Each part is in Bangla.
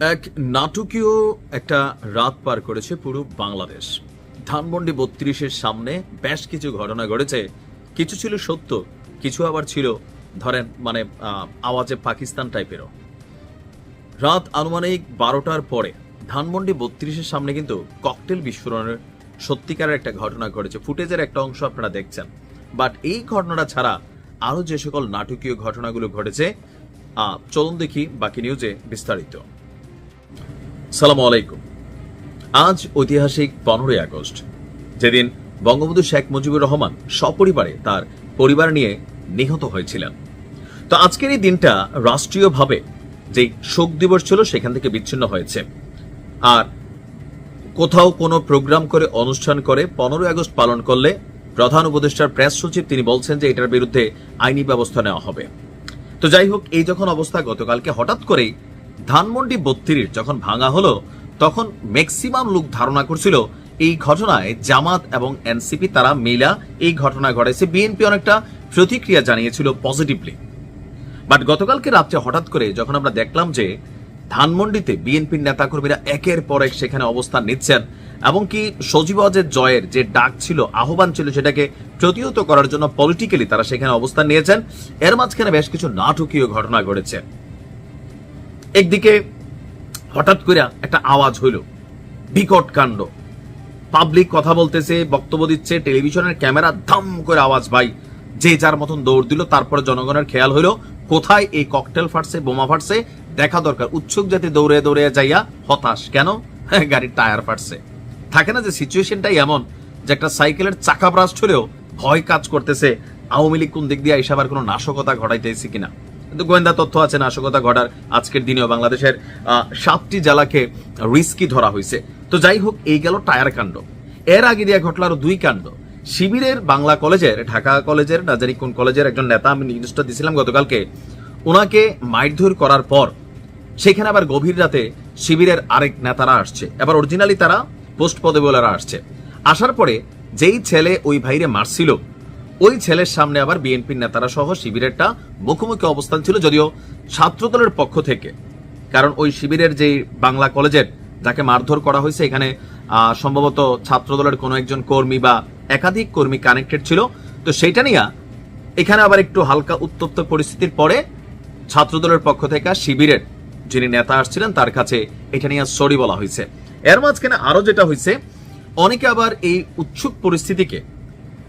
এক নাটকীয় একটা রাত পার করেছে পুরো বাংলাদেশ। ধানমন্ডি ৩২-এর সামনে বেশ কিছু ঘটনা ঘটেছে। কিছু ছিল সত্য, কিছু আবার ছিল ধরেন আওয়াজে পাকিস্তান টাইপেরও। রাত আনুমানিক ১২টার পরে ধানমন্ডি ৩২-এর সামনে কিন্তু ককটেল বিস্ফোরণের সত্যিকারের একটা ঘটনা ঘটেছে। ফুটেজের একটা অংশ আপনারা দেখছেন। বাট এই ঘটনাটা ছাড়া আরো যে সকল নাটকীয় ঘটনাগুলো ঘটেছে, চলুন দেখি বাকি নিউজে বিস্তারিত। সালামু আলাইকুম। আজ ঐতিহাসিক 15ই আগস্ট, যেদিন বঙ্গবন্ধু শেখ মুজিবুর রহমান সপরিবারে তার পরিবার নিয়ে নিহত হয়েছিলেন। তো আজকের এই দিনটা রাষ্ট্রীয়ভাবে যে শোক দিবস ছিল সেখান থেকে বিচ্ছিন্ন হয়েছে। আর কোথাও কোনো প্রোগ্রাম করে অনুষ্ঠান করে 15ই আগস্ট পালন করলে প্রধান উপদেষ্টার প্রেস সচিব তিনি বলছেন যে এটার বিরুদ্ধে আইনি ব্যবস্থা নেওয়া হবে। তো যাই হোক, এই যখন অবস্থা, গতকালকে হঠাৎ করেই ধানমন্ডি ৩২ যখন ভাঙা হলো, তখন ম্যাক্সিমাম লোক ধারণা করছিল এই ঘটনায় জামাত এবং এনসিপি তারা মিলা এই ঘটনা ঘটেছে। বিএনপি অনেকটা প্রতিক্রিয়া জানিয়েছিল পজিটিভলি। বাট গতকালকে রাত্রে হঠাৎ করে যখন আমরা দেখলাম যে ধানমন্ডিতে বিএনপির নেতাকর্মীরা একের পর এক সেখানে অবস্থান নিচ্ছেন, এবং কি সজীবজের জয়ের যে ডাক ছিল, আহ্বান ছিল, সেটাকে প্রতিহত করার জন্য পলিটিক্যালি তারা সেখানে অবস্থান নিয়েছেন। এর মাঝখানে বেশ কিছু নাটকীয় ঘটনা ঘটেছে। একদিকে হঠাৎ করে একটা আওয়াজ হইল, বিকট কাণ্ড, পাবলিক কথা বলতেছে, বক্তব্য দিচ্ছে, টেলিভিশনের ক্যামেরা ধাম করে আওয়াজ, ভাই যে যার মতন দৌড় দিল। তারপরে জনগণের খেয়াল হইল কোথায় এই ককটেল ফাটছে, বোমা ফাটছে, দেখা দরকার। উৎসুক জাতি দৌড়ে দৌড়ে যাইয়া হতাশ, কেন? গাড়ির টায়ার ফাটছে। থাকে না যে সিচুয়েশনটাই এমন যে একটা সাইকেলের চাকা ব্রাস্ট হলেও ভয় কাজ করতেছে, আওয়ামী লীগ কোন দিক দিয়ে এসে আবার কোনো নাশকতা ঘটাইতেছি কিনা। কিন্তু গোয়েন্দা তথ্য আছে নাশকতা ঘটার। আজকের দিনেও বাংলাদেশের 7টি জেলাকে রিস্কি ধরা হয়েছে। তো যাই হোক, এই গেল টায়ার কাণ্ড। এর আগে দিয়ে ঘটল আরো 2 কাণ্ড। শিবিরের বাংলা কলেজের, ঢাকা কলেজের, না জানি কোন কলেজের একজন নেতা, আমি নিউজটা দিছিলাম গতকালকে, ওনাকে মারধর করার পর সেখানে আবার গভীর রাতে শিবিরের আরেক নেতারা আসছে। এবার অরিজিনালি তারা পোস্ট পদবীওয়ালারা আসছে। আসার পরে যেই ছেলে ওই ভাইরে মারছিল, ওই ছেলের সামনে আবার বিএনপির নেতারা সহ শিবিরেরটা মুখোমুখি অবস্থান ছিল, যদিও ছাত্রদলের পক্ষ থেকে। কারণ ওই শিবিরের যে বাংলা কলেজের যাকে মারধর করা হয়েছে, এখানে সম্ভবত ছাত্রদলের কোনো একজন কর্মী বা একাধিক কর্মী কানেক্টেড ছিল। তো সেইটা নিয়ে এখানে আবার একটু হালকা উত্তপ্ত পরিস্থিতির পরে ছাত্রদলের পক্ষ থেকে শিবিরের যিনি নেতা আসছিলেন তার কাছে এটা নিয়ে সরি বলা হয়েছে। এর মাঝখানে আরো যেটা হয়েছে, অনেকে আবার এই উৎসুক পরিস্থিতিকে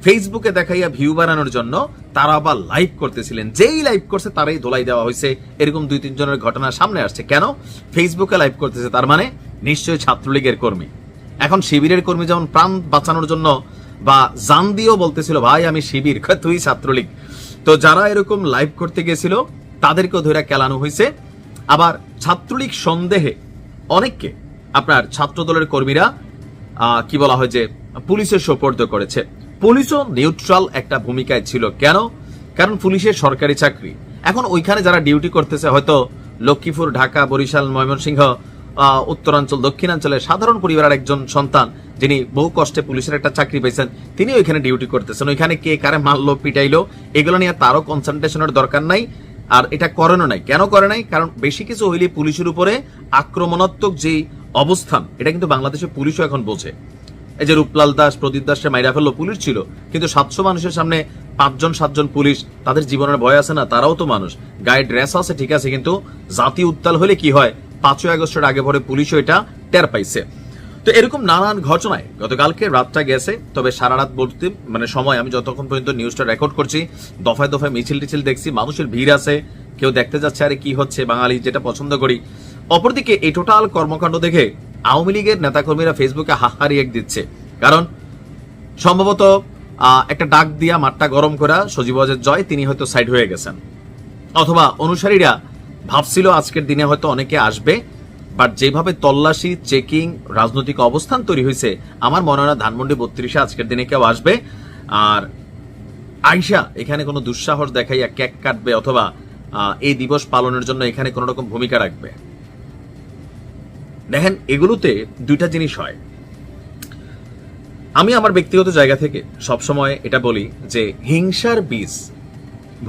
ফেসবুকে দেখাইয়া ভিউ বাড়ানোর জন্য তারা আবার লাইভ করতেছিলেন। যেই লাইভ করছে তারাই ধোলাই দেওয়া হয়েছে। এরকম 2-3 জনের ঘটনা সামনে আসছে। কেন ফেসবুকে লাইভ করতেছে? তার মানে নিশ্চয়ই ছাত্রলীগের কর্মী। এখন শিবিরের কর্মী যেমন প্রাণ বাঁচানোর জন্য বা জান দিয়েও বলতেছিল, ভাই আমি শিবির, তুই ছাত্রলীগ। তো যারা এরকম লাইভ করতে গেছিল তাদেরকেও ধরে কেলানো হয়েছে। আবার ছাত্রলীগ সন্দেহে অনেককে আপনার ছাত্রদলের কর্মীরা কি বলা হয় যে পুলিশের সোপর্দ করেছে। পুলিশও নিউট্রাল একটা ভূমিকায় ছিল। কেন? কারণ পুলিশের সরকারি চাকরি। এখন ওইখানে যারা ডিউটি করতেছে, হয়তো লক্ষ্মীপুর, ঢাকা, বরিশাল, ময়মনসিংহ, উত্তরাঞ্চল, দক্ষিণাঞ্চলের সাধারণ পরিবারের একজন সন্তান যিনি বহু কষ্টে পুলিশের একটা চাকরি পেয়েছেন, তিনি ওইখানে ডিউটি করতেছেন। ওইখানে কে কারে মারলো, পিটাইলো, এগুলো নিয়ে তারও কনসেন্ট্রেশনের দরকার নাই। আর এটা করানো নাই। কেন করে নাই? কারণ বেশি কিছু হইলে পুলিশের উপরে আক্রমণাত্মক যে অবস্থান, এটা কিন্তু বাংলাদেশের পুলিশও এখন বোঝে। এই যে রূপলাল দাস, প্রদীপ দাসকে মাইরা ফেললো, পুলিশ ছিল, কিন্তু 700 মানুষের সামনে 5-7জন পুলিশ, তাদের জীবনের ভয় আছে না? তারাও তো মানুষ, গায়ে ড্রেস আছে, ঠিক আছে, কিন্তু জাতি উত্তাল হলে কি হয়? 5ই আগস্টের আগে পরে পুলিশও এটা টের পাইছে। তো এরকম নানান ঘটনায় গতকালকে রাতটা গেছে। তবে সারা রাত বলতে সময় আমি যতক্ষণ পর্যন্ত নিউজটা রেকর্ড করছি, দফায় দফায় মিছিল টিছিল দেখছি, মানুষের ভিড় আছে, কেউ দেখতে যাচ্ছে আরে কি হচ্ছে, বাঙালি যেটা পছন্দ করি। অপরদিকে এই টোটাল কর্মকাণ্ড দেখে আওয়ামী লীগের নেতাকর্মীরা ফেসবুকে হাহারি এক দিচ্ছে। কারণ সম্ভবত একটা ডাক দিয়া মাঠটা গরম করা সজীবজের জয়, তিনি হয়তো সাইড হয়ে গেছেন, অথবা অনুসারীরা ভাবছিল আজকের দিনে হয়তো অনেকে আসবে। বাট যেভাবে তল্লাশি, চেকিং, রাজনৈতিক অবস্থান তৈরি হয়েছে, আমার মনে হয় না ধানমন্ডি ৩২-এ আজকের দিনে কেউ আসবে। আর আইসা এখানে কোনো দুঃসাহস দেখাইয়া কেক কাটবে অথবা এই দিবস পালনের জন্য এখানে কোনো রকম ভূমিকা রাখবে। দেখেন, এগুলোতে 2টা জিনিস হয়। আমি আমার ব্যক্তিগত জায়গা থেকে সবসময় এটা বলি যে হিংসার বীজ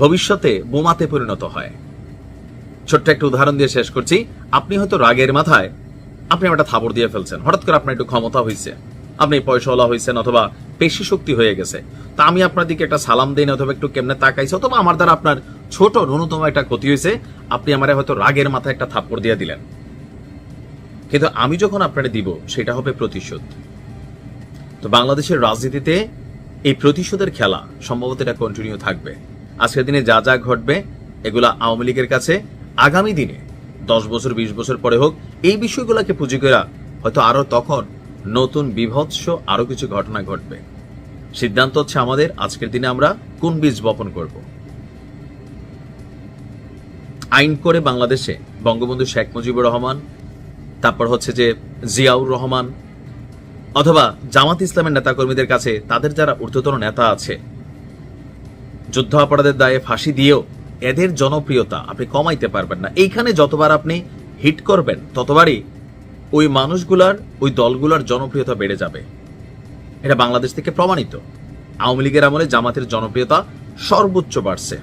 ভবিষ্যতে বোমাতে পরিণত হয়। ছোট্ট একটা উদাহরণ দিয়ে শেষ করছি। আপনি হয়তো রাগের মাথায় আপনি একটা থাপড় দিয়ে ফেলছেন, হঠাৎ করে আপনার একটু ক্ষমতা হয়েছে, আপনি পয়সাওয়ালা হয়েছেন অথবা পেশি শক্তি হয়ে গেছে, তা আমি আপনার দিকে একটা সালাম দেই না অথবা একটু কেমনে তাকাইছি অথবা আমার দ্বারা আপনার ছোট ন্যূনতম একটা ক্ষতি হয়েছে, আপনি আমার হয়তো রাগের মাথায় একটা থাপ্পড় দিয়ে দিলেন, কিন্তু আমি যখন আপনারে দিব সেটা হবে প্রতিশোধ। তো বাংলাদেশের রাজনীতিতে এই প্রতিশোধের খেলা সম্ভবত এটা কন্টিনিউ থাকবে। আজকের দিনে যা যা ঘটবে এগুলা আওয়ামী লীগের কাছে আগামী দিনে 10 বছর 20 বছর পরে হোক এই বিষয়গুলোকে পুঁজি করা হয়তো আরো তখন নতুন বিভৎস আরো কিছু ঘটনা ঘটবে। সিদ্ধান্ত হচ্ছে আমাদের, আজকের দিনে আমরা কোন বীজ বপন করব। আইন করে বাংলাদেশে বঙ্গবন্ধু শেখ মুজিবুর রহমান, তারপর হচ্ছে যে জিয়াউর রহমান অথবা জামাত ইসলামের নেতাকর্মীদের কাছে তাদের যারা ঊর্ধ্বতন নেতা আছে, যুদ্ধ অপরাধের দায়ে ফাঁসি দিয়েও এদের জনপ্রিয়তা আপনি কমাইতে পারবেন না। এইখানে যতবার আপনি হিট করবেন ততবারই ওই মানুষগুলার ওই দলগুলার জনপ্রিয়তা বেড়ে যাবে। এটা বাংলাদেশ থেকে প্রমাণিত। আওয়ামী লীগের আমলে জামাতের জনপ্রিয়তা সর্বোচ্চ বাড়ছে,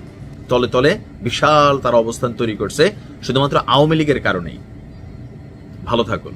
তলে তলে বিশাল তার অবস্থান তৈরি করছে শুধুমাত্র আওয়ামী লীগের কারণেই। ভালো থাকুন।